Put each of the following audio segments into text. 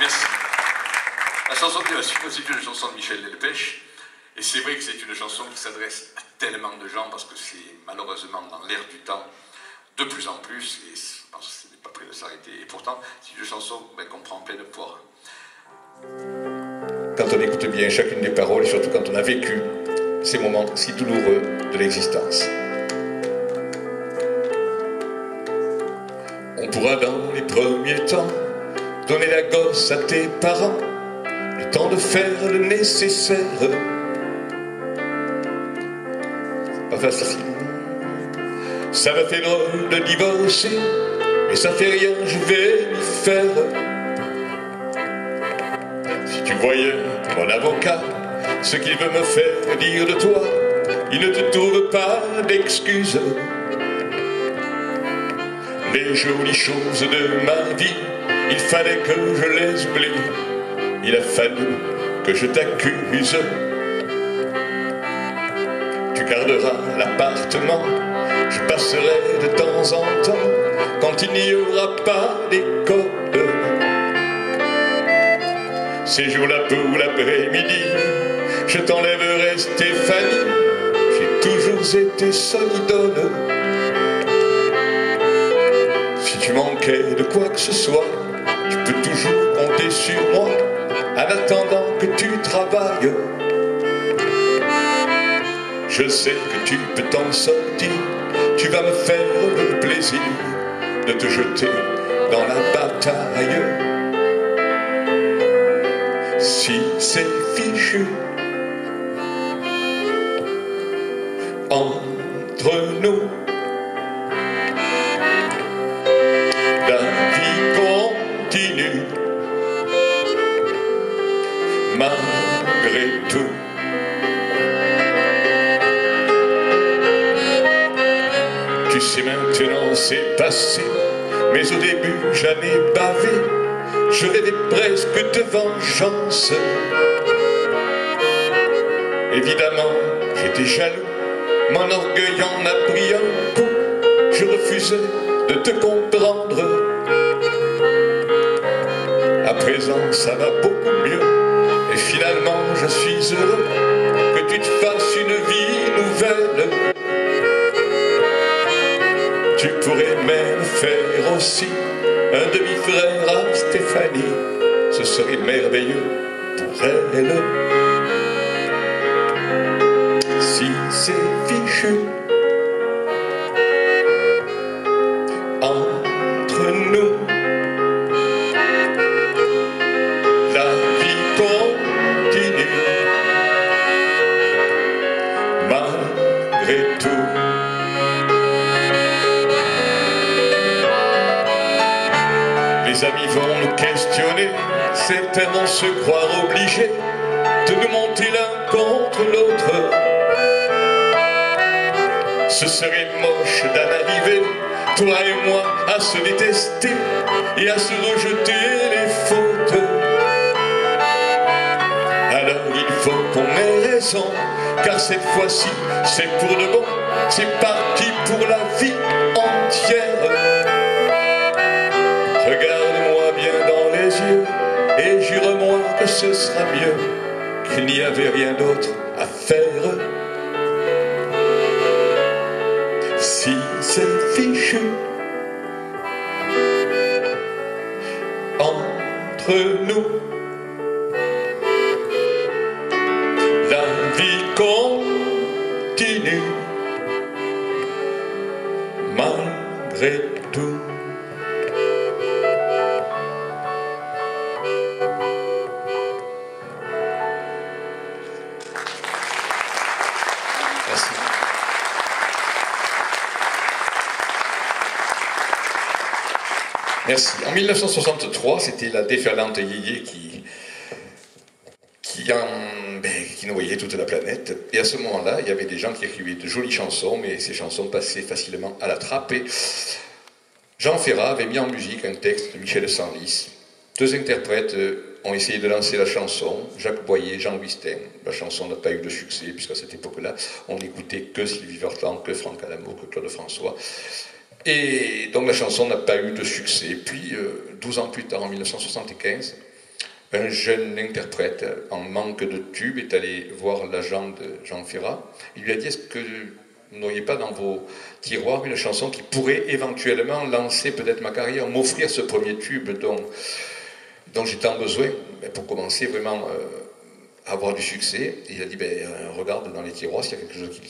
Merci. La chanson qui va suivre, c'est une chanson de Michel Delpech. Et c'est vrai que c'est une chanson qui s'adresse à tellement de gens parce que c'est malheureusement dans l'air du temps de plus en plus. Et je pense que ce n'est pas prêt de s'arrêter. Et pourtant, c'est une chanson qu'on prend en pleine poire. Quand on écoute bien chacune des paroles, et surtout quand on a vécu ces moments si douloureux de l'existence. On pourra dans les premiers temps donner la gosse à tes parents, le temps de faire le nécessaire. C'est pas facile. Ça me fait drôle de divorcer, mais ça fait rien, je vais m'y faire. Si tu voyais mon avocat, ce qu'il veut me faire dire de toi, il ne te trouve pas d'excuses. Les jolies choses de ma vie, il fallait que je les oublie. Il a fallu que je t'accuse. Tu garderas l'appartement, je passerai de temps en temps quand il n'y aura pas d'école. Ces jours-là pour l'après-midi, je t'enlèverai Stéphanie. J'ai toujours été son idole. Si tu manquais de quoi que ce soit, tu peux toujours compter sur moi en attendant que tu travailles. Je sais que tu peux t'en sortir, tu vas me faire le plaisir de te jeter dans la bataille. Si c'est fichu entre nous, la vie continue malgré tout. Tu sais maintenant c'est passé, mais au début j'en ai bavé. Je rêvais presque de vengeance. Évidemment j'étais jaloux, mon orgueil en a pris un coup. Je refusais de te comprendre. À présent ça va beaucoup mieux, et finalement je suis heureux que tu te fasses une vie nouvelle. Tu pourrais même faire aussi un demi-frère à Stéphanie, ce serait merveilleux pour elle. Si c'est fichu entre nous, la vie continue malgré tout. Les amis vont nous questionner, certains vont se croire obligés de nous monter l'un contre l'autre. Ce serait moche d'en arriver, toi et moi, à se détester et à se rejeter les fautes. Alors il faut qu'on ait raison, car cette fois-ci c'est pour de bon, c'est parti pour la vie entière. Regarde-moi bien dans les yeux et jure-moi que ce sera mieux, qu'il n'y avait rien d'autre à faire. Si c'est fichu entre nous, la vie continue malgré tout. Merci. En 1963, c'était la déferlante Yéyé qui noyait toute la planète. Et à ce moment-là, il y avait des gens qui écrivaient de jolies chansons, mais ces chansons passaient facilement à la trappe. Et Jean Ferrat avait mis en musique un texte de Michel Senlis. Deux interprètes ont essayé de lancer la chanson, Jacques Boyer, Jean Wustin. La chanson n'a pas eu de succès, puisqu'à cette époque-là, on n'écoutait que Sylvie Vartan, que Franck Adamo, que Claude François. Et donc la chanson n'a pas eu de succès. Puis, 12 ans plus tard, en 1975, un jeune interprète en manque de tube est allé voir l'agent de Jean Ferrat. Il lui a dit: est-ce que vous n'auriez pas dans vos tiroirs une chanson qui pourrait éventuellement lancer peut-être ma carrière, m'offrir ce premier tube dont j'ai tant besoin pour commencer vraiment à avoir du succès. Et il a dit: regarde dans les tiroirs s'il y a quelque chose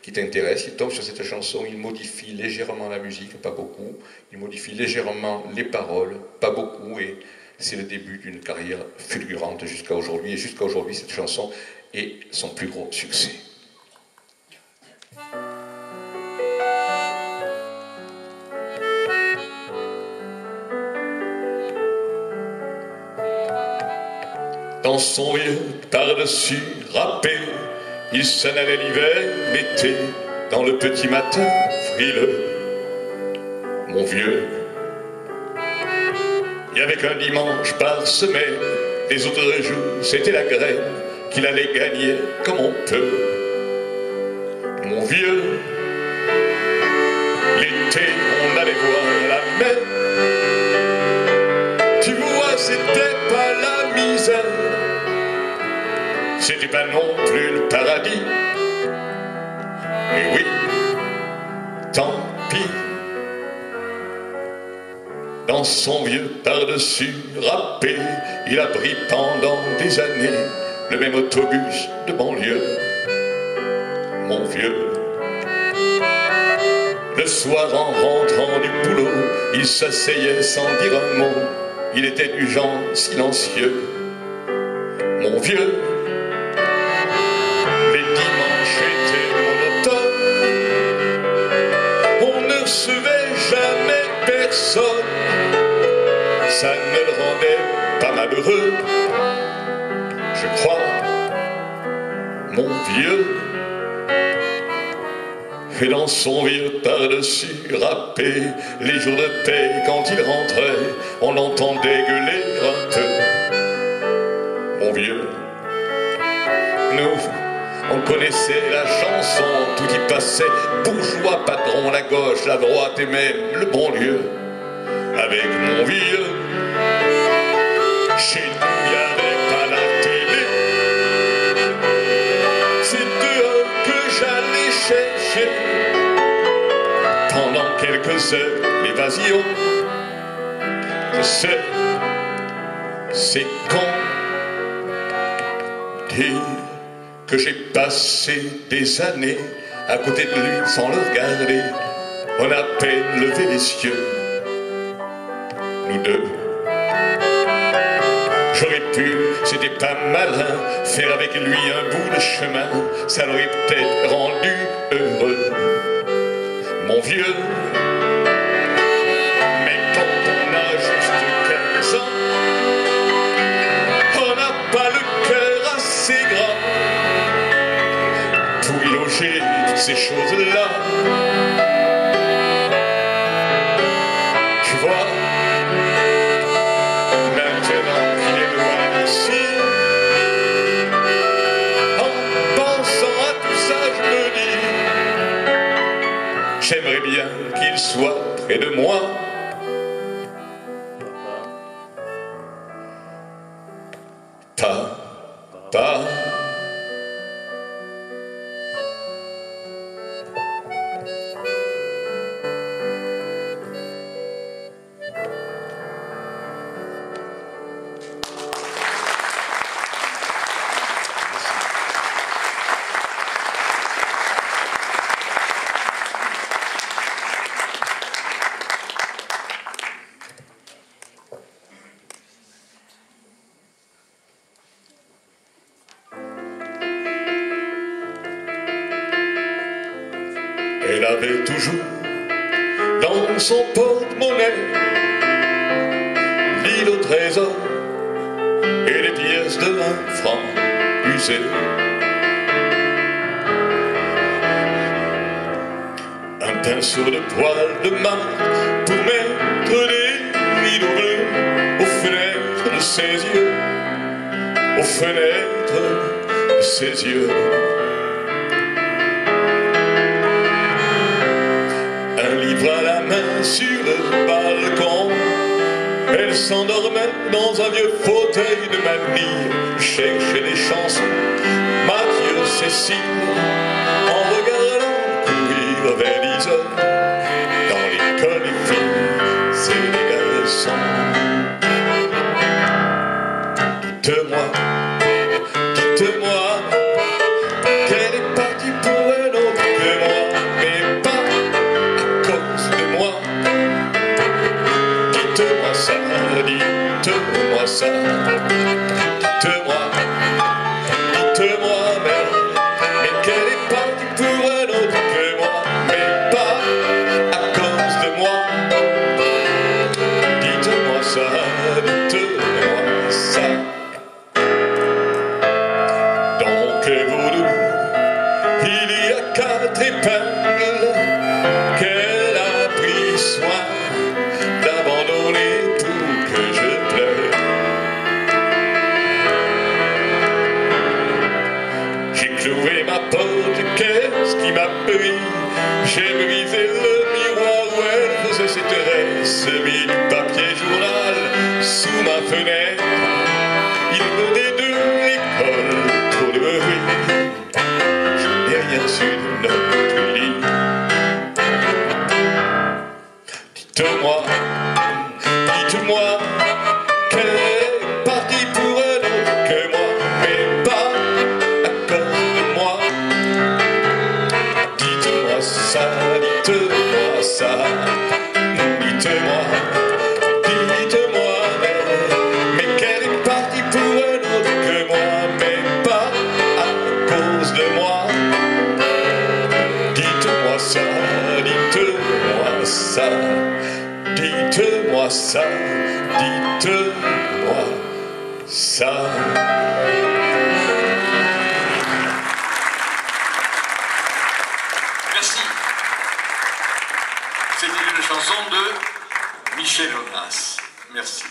qui t'intéresse. Il tombe sur cette chanson, il modifie légèrement la musique, pas beaucoup, il modifie légèrement les paroles, pas beaucoup, et c'est le début d'une carrière fulgurante jusqu'à aujourd'hui. Et jusqu'à aujourd'hui, cette chanson est son plus gros succès. Dans son vieux par-dessus râpé, il s'en allait l'hiver, l'été, dans le petit matin frileux. Mon vieux, il n'y avait qu'un dimanche par semaine, les autres jours c'était la graine qu'il allait gagner comme on peut. Mon vieux, l'été on allait voir la mer. Tu vois, c'était pas la misère, c'était pas non plus le paradis. Mais oui, tant pis. Dans son vieux par-dessus râpé, il a pris pendant des années le même autobus de banlieue. Mon vieux, le soir en rentrant du boulot, il s'asseyait sans dire un mot, il était du genre silencieux. Mon vieux, les dimanches étaient monotones, on ne recevait jamais personne. Ça ne le rendait pas malheureux, je crois, mon vieux. Et dans son vieux par-dessus râpé, les jours de paix, quand il rentrait, on l'entendait gueuler un peu. Mon vieux, nous, on connaissait la chanson, tout y passait, bourgeois, patron, la gauche, la droite et même le bon Dieu. Avec mon vieux, chez nous il n'y avait pas la télé, c'est dehors que j'allais chercher pendant quelques heures l'évasion. Je sais, c'est con dire que j'ai passé des années à côté de lui sans le regarder. On a à peine levé les cieux, nous deux. J'aurais pu, c'était pas malin, faire avec lui un bout de chemin, ça l'aurait peut-être rendu heureux, mon vieux. Mais quand on a juste 15 ans, on n'a pas le cœur assez grand pour y loger toutes ces choses-là. Tu vois, j'aimerais bien qu'il soit près de moi. Papa. Elle avait toujours dans son porte-monnaie l'île au trésor et les pièces de 1 franc usées. Un pinceau de poil de marque pour mettre des rideaux bleus aux fenêtres de ses yeux, aux fenêtres de ses yeux. Un livre à la main sur le balcon, Elle s'endormait dans un vieux fauteuil de mamie, cherchait des chansons, Mathieu, Cécile, en regardant courir vers 10 heures. Dans l'école des filles, c'est des garçons. Dites-moi, dites-moi, qu'elle est partie pour un autre que moi, mais pas à cause de moi. Dites-moi ça, dites-moi ça, dites-moi, dites-moi, mais qu'elle est partie pour un autre que moi, mais pas à cause de moi. Dites-moi ça, dites-moi ça. Donc Vaudou, il y a 4 épingles qu'elle a pris soin d'abandonner pour que je pleure. J'ai cloué ma porte, qu'est-ce qui m'a pris? J'ai brisé le miroir où elle faisait ses terresses, mis du papier journal sous ma fenêtre. Il venait de l'école, trop de bruit, je n'ai rien su de notre lit. Dites-moi, dites-moi, qu'elle est partie pour un autre que moi, mais pas à cause de moi. Dites-moi ça, dites-moi ça, dites-moi, dites-moi, mais qu'elle est partie pour un autre que moi, mais pas à cause de moi. Dites-moi ça, dites-moi ça, dites-moi ça, dites-moi ça. Merci. C'était une chanson de Michel Jonas. Merci.